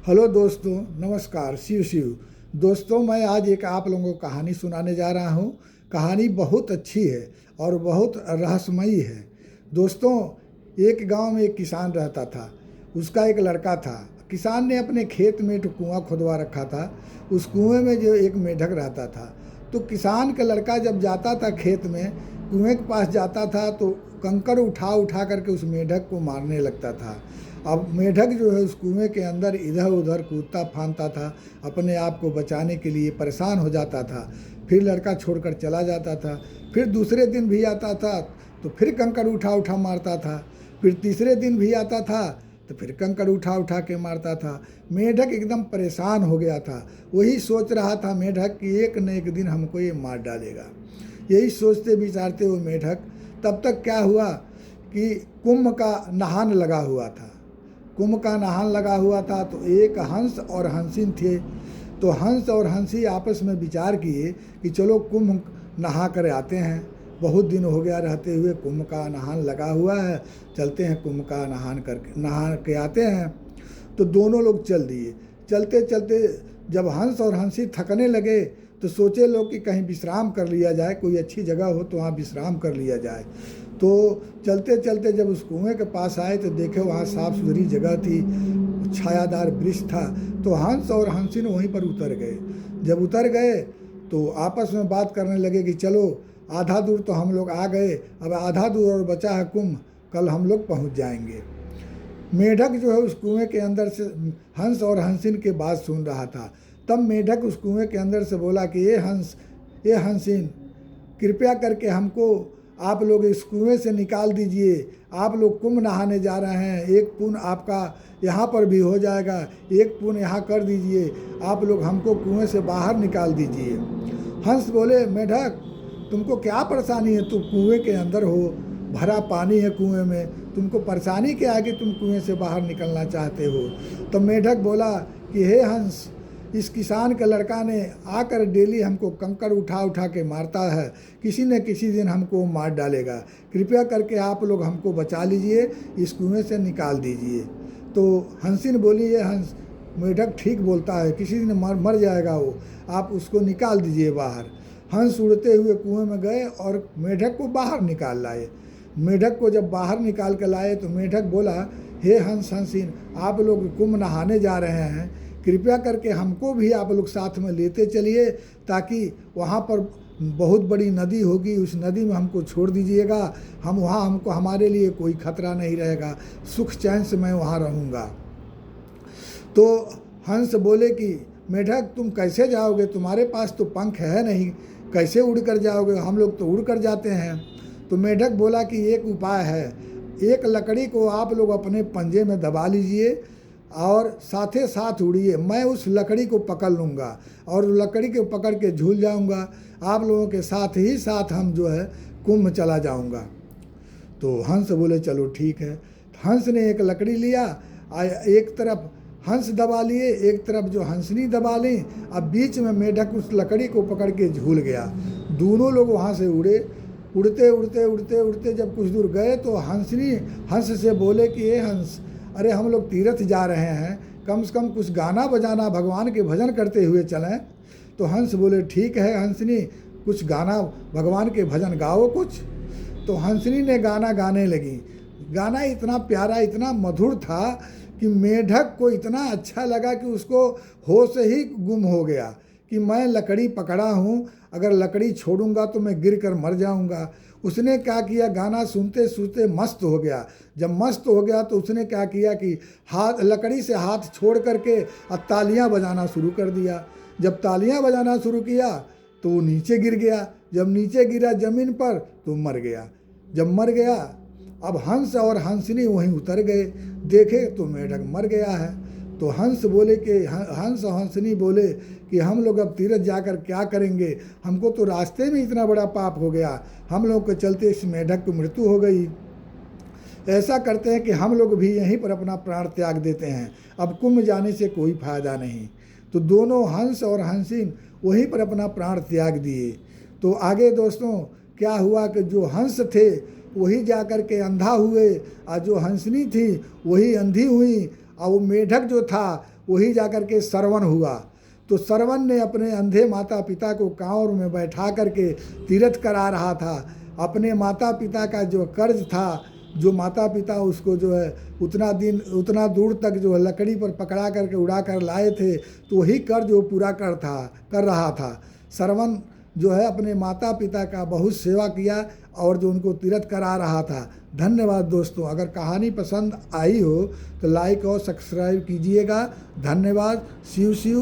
Hello दोस्तों, नमस्कार। शिव शिव। दोस्तों, मैं आज एक आप लोगों को कहानी सुनाने जा रहा हूँ। कहानी बहुत अच्छी है और बहुत रहस्यमयी है। दोस्तों, एक गांव में एक किसान रहता था। उसका एक लड़का था। किसान ने अपने खेत में एक कुआं खुदवा रखा था। उस कुएं में जो एक मेढक रहता था, तो किसान का लड़का जब जाता था खेत में, कुएं के पास जाता था तो कंकड़ उठा उठा करके उस मेढक को मारने लगता था। अब मेढक जो है उस कुएं के अंदर इधर उधर कूदता फांदता था, अपने आप को बचाने के लिए परेशान हो जाता था। फिर लड़का छोड़कर चला जाता था। फिर दूसरे दिन भी आता था तो फिर कंकड़ उठा उठा मारता था। फिर तीसरे दिन भी आता था तो फिर कंकड़ उठा उठा के मारता था। मेढक एकदम परेशान हो गया था। वही सोच रहा था मेढक कि एक न एक दिन हमको ये मार डालेगा। यही सोचते विचारते वो मेढक, तब तक क्या हुआ कि कुंभ का नहान लगा हुआ था। कुंभ का नहान लगा हुआ था तो एक हंस और हंसिन थे। तो हंस और हंसी आपस में विचार किए कि चलो कुंभ नहा कर आते हैं। बहुत दिन हो गया रहते हुए, कुंभ का नहान लगा हुआ है, चलते हैं कुंभ का नहा के आते हैं। तो दोनों लोग चल दिए। चलते चलते जब हंस और हंसी थकने लगे तो सोचे लोग कि कहीं विश्राम कर लिया जाए, कोई अच्छी जगह हो तो वहाँ विश्राम कर लिया जाए। तो चलते चलते जब उस कुएं के पास आए तो देखे वहाँ साफ़ सुथरी जगह थी, छायादार वृक्ष था। तो हंस और हंसिन वहीं पर उतर गए। जब उतर गए तो आपस में बात करने लगे कि चलो आधा दूर तो हम लोग आ गए, अब आधा दूर और बचा है कुंभ, कल हम लोग पहुँच जाएंगे। मेढक जो है उस कुएं के अंदर से हंस और हंसिन की बात सुन रहा था। तब मेढक उस कुएं के अंदर से बोला कि ये हंस, ये हंसिन, कृपया करके हमको आप लोग इस कुएं से निकाल दीजिए। आप लोग कुंभ नहाने जा रहे हैं, एक पुण्य आपका यहाँ पर भी हो जाएगा, एक पुण्य यहाँ कर दीजिए। आप लोग हमको कुएं से बाहर निकाल दीजिए। हंस बोले, मेढक तुमको क्या परेशानी है? तुम कुएं के अंदर हो, भरा पानी है कुएं में, तुमको परेशानी क्या है कि तुम कुएं से बाहर निकलना चाहते हो? तो मेढक बोला कि हे हंस, इस किसान के लड़का ने आकर डेली हमको कंकड़ उठा उठा के मारता है, किसी न किसी दिन हमको मार डालेगा। कृपया करके आप लोग हमको बचा लीजिए, इस कुएं से निकाल दीजिए। तो हंसिन बोली, ये हंस, मेढक ठीक बोलता है, किसी दिन मर जाएगा वो, आप उसको निकाल दीजिए बाहर। हंस उड़ते हुए कुएं में गए और मेढक को बाहर निकाल लाए। मेढक को जब बाहर निकाल कर लाए तो मेढक बोला, हे हंस हंसिन, आप लोग कुंभ नहाने जा रहे हैं, कृपया करके हमको भी आप लोग साथ में लेते चलिए, ताकि वहाँ पर बहुत बड़ी नदी होगी, उस नदी में हमको छोड़ दीजिएगा। हम वहाँ, हमको हमारे लिए कोई खतरा नहीं रहेगा, सुख चैन से मैं वहाँ रहूँगा। तो हंस बोले कि मेढक तुम कैसे जाओगे, तुम्हारे पास तो पंख है नहीं, कैसे उड़ कर जाओगे? हम लोग तो उड़ कर जाते हैं। तो मेढक बोला कि एक उपाय है, एक लकड़ी को आप लोग अपने पंजे में दबा लीजिए और साथे साथ उड़िए, मैं उस लकड़ी को पकड़ लूँगा और लकड़ी को पकड़ के झूल जाऊँगा, आप लोगों के साथ ही साथ हम जो है कुंभ चला जाऊँगा। तो हंस बोले चलो ठीक है। हंस ने एक लकड़ी लिया, एक तरफ हंस दबा लिए, एक तरफ जो हंसनी दबा ली। अब बीच में मेढक उस लकड़ी को पकड़ के झूल गया। दोनों लोग वहाँ से उड़े। उड़ते उड़ते उड़ते उड़ते जब कुछ दूर गए तो हंसनी हंस से बोले कि ये हंस, अरे हम लोग तीर्थ जा रहे हैं, कम से कम कुछ गाना बजाना, भगवान के भजन करते हुए चलें। तो हंस बोले ठीक है हंसनी, कुछ गाना, भगवान के भजन गाओ कुछ। तो हंसनी ने गाना गाने लगी। गाना इतना प्यारा, इतना मधुर था कि मेढक को इतना अच्छा लगा कि उसको होश ही गुम हो गया कि मैं लकड़ी पकड़ा हूँ, अगर लकड़ी छोड़ूंगा तो मैं गिर कर मर जाऊंगा। उसने क्या किया, गाना सुनते सुनते मस्त हो गया। जब मस्त हो गया तो उसने क्या किया कि हाथ, लकड़ी से हाथ छोड़ करके अब तालियां बजाना शुरू कर दिया। जब तालियां बजाना शुरू किया तो वो नीचे गिर गया। जब नीचे गिरा ज़मीन पर तो मर गया। जब मर गया, अब हंस और हंसनी वहीं उतर गए, देखे तो मेढक मर गया है। तो हंस बोले कि हंस और हंसनी बोले कि हम लोग अब तीर्थ जाकर क्या करेंगे, हमको तो रास्ते में इतना बड़ा पाप हो गया, हम लोग के चलते इस मेढक की मृत्यु हो गई। ऐसा करते हैं कि हम लोग भी यहीं पर अपना प्राण त्याग देते हैं, अब कुंभ जाने से कोई फायदा नहीं। तो दोनों हंस और हंसिन वहीं पर अपना प्राण त्याग दिए। तो आगे दोस्तों क्या हुआ कि जो हंस थे वही जाकर के अंधा हुए और जो हंसनी थी वही अंधी हुई, और वो मेढक जो था वही जाकर के श्रवण हुआ। तो श्रवण ने अपने अंधे माता पिता को कांवर में बैठा करके तीर्थ करा रहा था। अपने माता पिता का जो कर्ज था, जो माता पिता उसको जो है उतना दूर तक जो है लकड़ी पर पकड़ा करके उड़ा कर लाए थे, तो वही कर्ज वो पूरा कर रहा था। श्रवण जो है अपने माता पिता का बहुत सेवा किया और जो उनको तीर्थ करा रहा था। धन्यवाद दोस्तों। अगर कहानी पसंद आई हो तो लाइक और सब्सक्राइब कीजिएगा। धन्यवाद। शिव शिव।